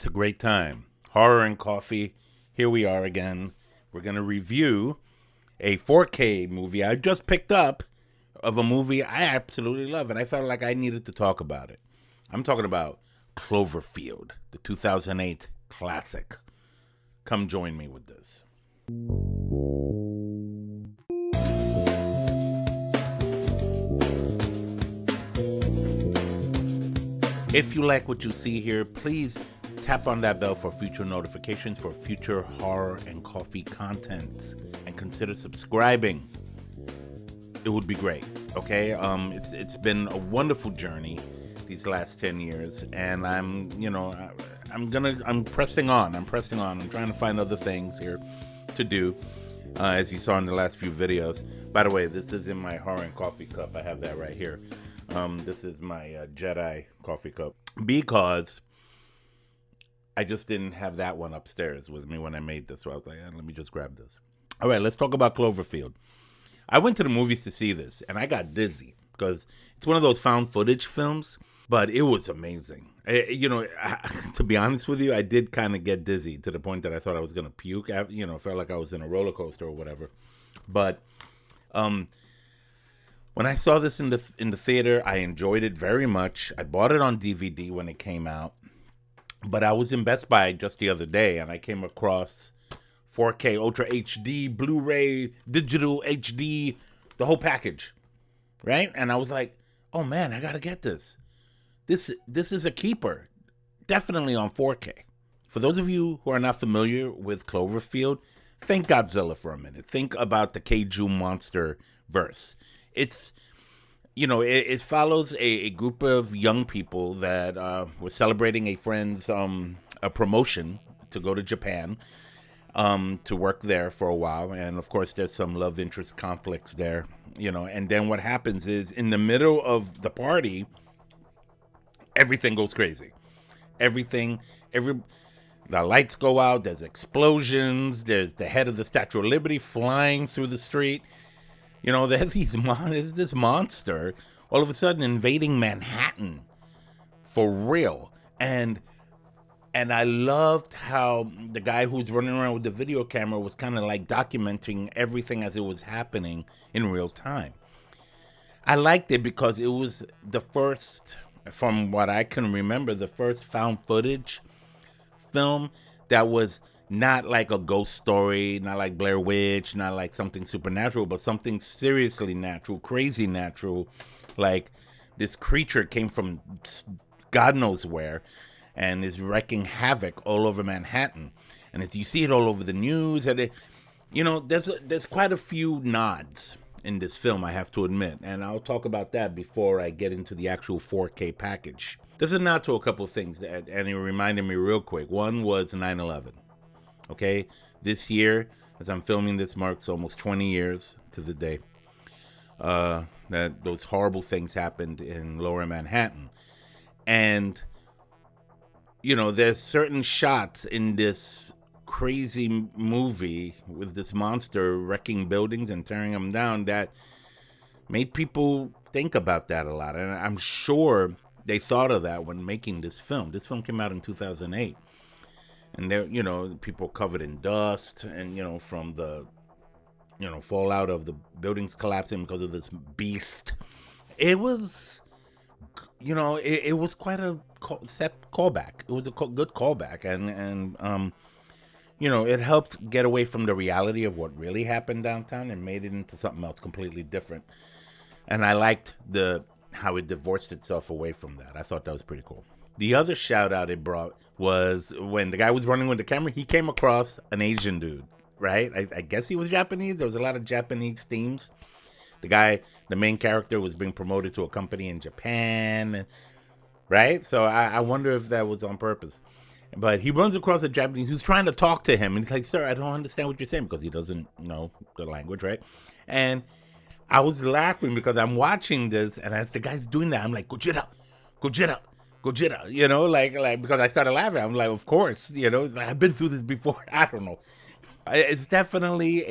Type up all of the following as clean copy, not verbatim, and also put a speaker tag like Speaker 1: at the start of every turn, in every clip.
Speaker 1: It's a great time. Horror and coffee. Here we are again. We're going to review a 4K movie I just picked up of a movie I absolutely love, and I felt like I needed to talk about it. I'm talking about Cloverfield, the 2008 classic. Come join me with this. If you like what you see here, please tap on that bell for future notifications for future horror and coffee content, and consider subscribing. It would be great. Okay, it's been a wonderful journey these last 10 years, and I'm pressing on. I'm trying to find other things here to do, as you saw in the last few videos. By the way, this is in my horror and coffee cup. I have that right here. This is my Jedi coffee cup, because I just didn't have that one upstairs with me when I made this. So I was like, let me just grab this. All right, let's talk about Cloverfield. I went to the movies to see this, and I got dizzy because it's one of those found footage films, but it was amazing. To be honest with you, I did kind of get dizzy to the point that I thought I was going to puke. Felt like I was in a roller coaster or whatever. But when I saw this in the theater, I enjoyed it very much. I bought it on DVD when it came out, but I was in Best Buy just the other day, and I came across 4K, Ultra HD, Blu-ray, Digital HD, the whole package, right? And I was like, oh man, I gotta get this. This is a keeper, definitely on 4K. For those of you who are not familiar with Cloverfield, think Godzilla for a minute. Think about the Kaiju monster verse. It follows a group of young people that were celebrating a friend's a promotion to go to Japan, to work there for a while. And of course, there's some love interest conflicts there, and then what happens is, in the middle of the party, everything goes crazy. The lights go out, there's explosions, there's the head of the Statue of Liberty flying through the street. There's this monster all of a sudden invading Manhattan for real. And I loved how the guy who's running around with the video camera was kind of like documenting everything as it was happening in real time. I liked it because it was the first, from what I can remember, the first found footage film that was not like a ghost story, not like Blair Witch, not like something supernatural, but something seriously natural, crazy natural. Like, this creature came from God knows where and is wreaking havoc all over Manhattan. And as you see it all over the news, and there's quite a few nods in this film, I have to admit. And I'll talk about that before I get into the actual 4K package. There's a nod to a couple of things, and it reminded me real quick. One was 9/11. Okay, this year, as I'm filming this, marks almost 20 years to the day that those horrible things happened in Lower Manhattan. And, there's certain shots in this crazy movie with this monster wrecking buildings and tearing them down that made people think about that a lot. And I'm sure they thought of that when making this film. This film came out in 2008. And there, people covered in dust, and from the, fallout of the buildings collapsing because of this beast. It was, it was quite a callback. It was a good callback, and it helped get away from the reality of what really happened downtown and made it into something else completely different. And I liked how it divorced itself away from that. I thought that was pretty cool. The other shout out it brought was when the guy was running with the camera, he came across an Asian dude, right? I guess he was Japanese. There was a lot of Japanese themes. The main character, was being promoted to a company in Japan, right? So I wonder if that was on purpose. But he runs across a Japanese who's trying to talk to him. And he's like, sir, I don't understand what you're saying, because he doesn't know the language, right? And I was laughing because I'm watching this, and as the guy's doing that, I'm like, Gojira, Gojira. Gojira, like because I started laughing. I'm like, of course, I've been through this before. I don't know. It's definitely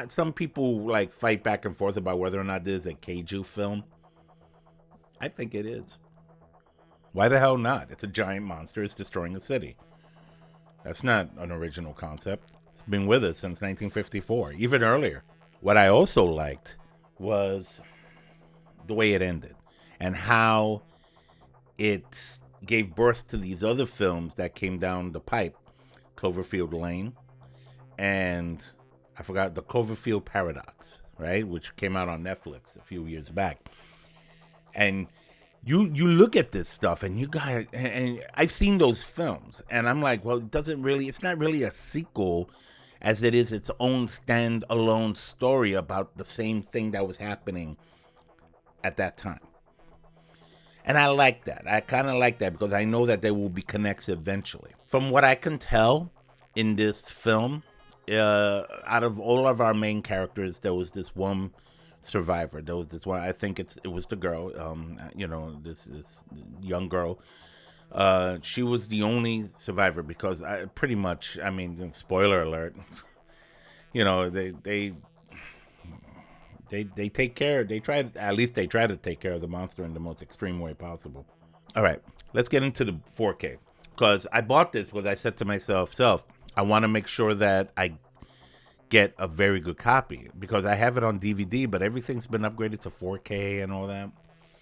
Speaker 1: some people like fight back and forth about whether or not this is a Kaiju film. I think it is. Why the hell not? It's a giant monster. It's destroying a city. That's not an original concept. It's been with us since 1954, even earlier. What I also liked was the way it ended and how it gave birth to these other films that came down the pipe. Cloverfield Lane and I forgot the Cloverfield Paradox, right? Which came out on Netflix a few years back. And you look at this stuff and you got, and I've seen those films and I'm like, well, it's not really a sequel as it is its own standalone story about the same thing that was happening at that time. And I like that. I kind of like that because I know that there will be connects eventually. From what I can tell in this film, out of all of our main characters, there was this one survivor. There was this one. I think it was the girl. This young girl. She was the only survivor because pretty much. I mean, spoiler alert. They take care. They try to take care of the monster in the most extreme way possible. All right, let's get into the 4K because I bought this because I said to myself, I want to make sure that I get a very good copy because I have it on DVD, but everything's been upgraded to 4K and all that.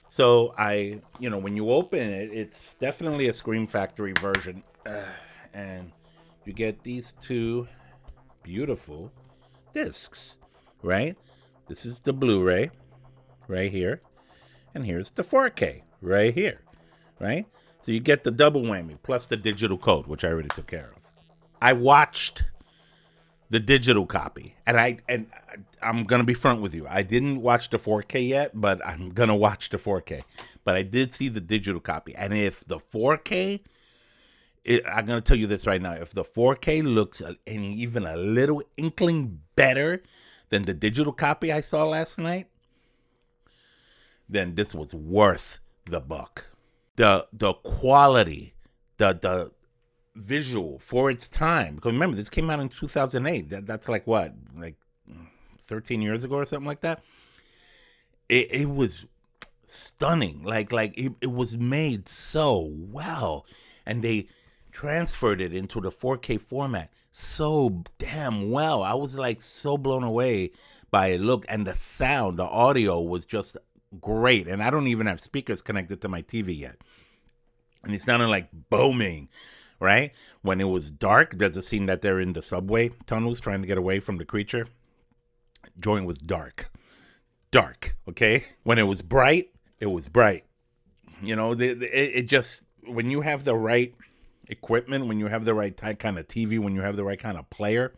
Speaker 1: So when you open it, it's definitely a Scream Factory version, and you get these two beautiful discs, right? This is the Blu-ray right here, and here's the 4K right here, right? So you get the double whammy plus the digital code, which I already took care of. I watched the digital copy, and I'm gonna be front with you. I didn't watch the 4K yet, but I'm gonna watch the 4K. But I did see the digital copy, and if the 4K, I'm gonna tell you this right now: if the 4K looks even a little inkling better than the digital copy I saw last night, then this was worth the buck. The quality, the visual for its time. Because remember, this came out in 2008. That's like what, like 13 years ago or something like that. It was stunning. Like it was made so well, and they transferred it into the 4K format so damn well. I was like so blown away by it. Look, and the sound, the audio was just great. And I don't even have speakers connected to my TV yet. And it sounded like booming, right? When it was dark, there's a scene that they're in the subway tunnels trying to get away from the creature. Joint was dark, okay? When it was bright, it was bright. It just, when you have the right equipment, when you have the right kind of TV, when you have the right kind of player,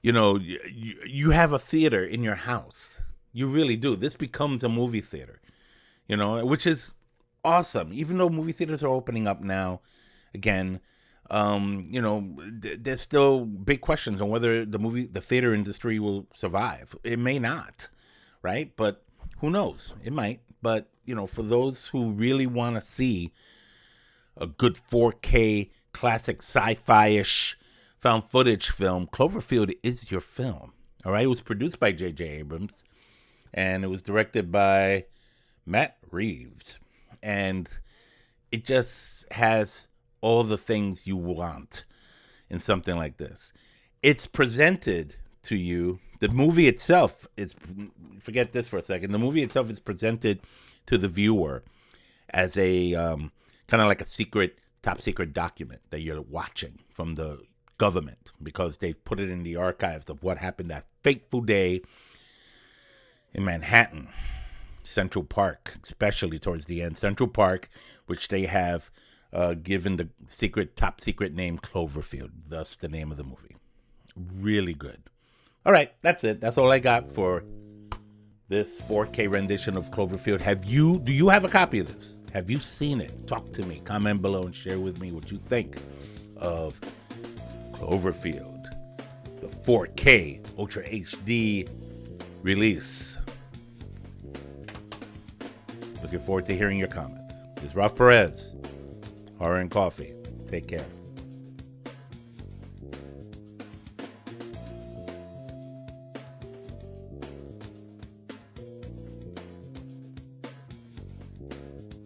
Speaker 1: you have a theater in your house. You really do. This becomes a movie theater, which is awesome. Even though movie theaters are opening up now, again, there's still big questions on whether the theater industry will survive. It may not, right? But who knows? It might. But, for those who really want to see a good 4K classic sci-fi-ish found footage film, Cloverfield is your film. All right, it was produced by J.J. Abrams, and it was directed by Matt Reeves, and it just has all the things you want in something like this. It's presented to you. The movie itself is, forget this for a second. The movie itself is presented to the viewer as a kind of like a top secret document that you're watching from the government because they've put it in the archives of what happened that fateful day in Manhattan, Central Park, especially towards the end. Central Park, which they have given the top secret name Cloverfield, thus the name of the movie. Really good. All right, that's it. That's all I got for this 4K rendition of Cloverfield. Do you have a copy of this? Have you seen it? Talk to me. Comment below and share with me what you think of Cloverfield, the 4K Ultra HD release. Looking forward to hearing your comments. This is Ralph Perez, Horror and Coffee. Take care.